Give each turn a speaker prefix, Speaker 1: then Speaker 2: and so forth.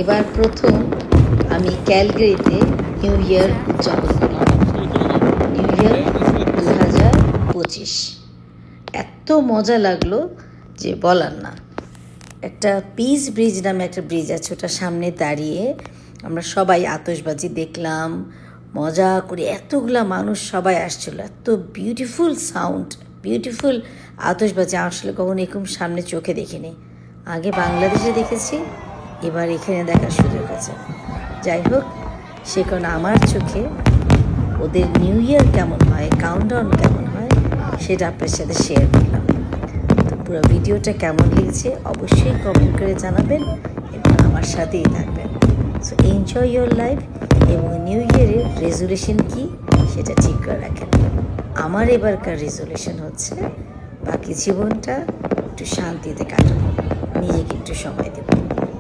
Speaker 1: এবার প্রথম আমি ক্যালগারিতে নিউ ইয়ার উদযাপন করলাম। নিউ ইয়ার 2025 এত মজা লাগলো যে বলার না। একটা পিস ব্রিজ নামে একটা ব্রিজ আছে, ওটার সামনে দাঁড়িয়ে আমরা সবাই আতশবাজি দেখলাম, মজা করে। এতগুলা মানুষ সবাই আসছিল, এত বিউটিফুল সাউন্ড, বিউটিফুল আতশবাজি আসলে কখনো এরকম সামনে চোখে দেখিনি। আগে বাংলাদেশে দেখেছি, এবার এখানে দেখার সুযোগ হয়েছে। যাই হোক, সে কারণে আমার চোখে ওদের নিউ ইয়ার কেমন হয়, কাউন্টডাউন কেমন হয়, সেটা আপনার সাথে শেয়ার করলাম। তো পুরো ভিডিওটা কেমন লেগেছে অবশ্যই কমেন্ট করে জানাবেন এবং আমার সাথেই থাকবেন। সো এনজয় ইয়োর লাইফ এবং নিউ ইয়ারের রেজুলেশন কী সেটা ঠিক করে রাখেন। আমার এবারকার রেজুলেশন হচ্ছে বাকি জীবনটা একটু শান্তিতে কাটাবো, নিজেকে একটু সময় দেবো।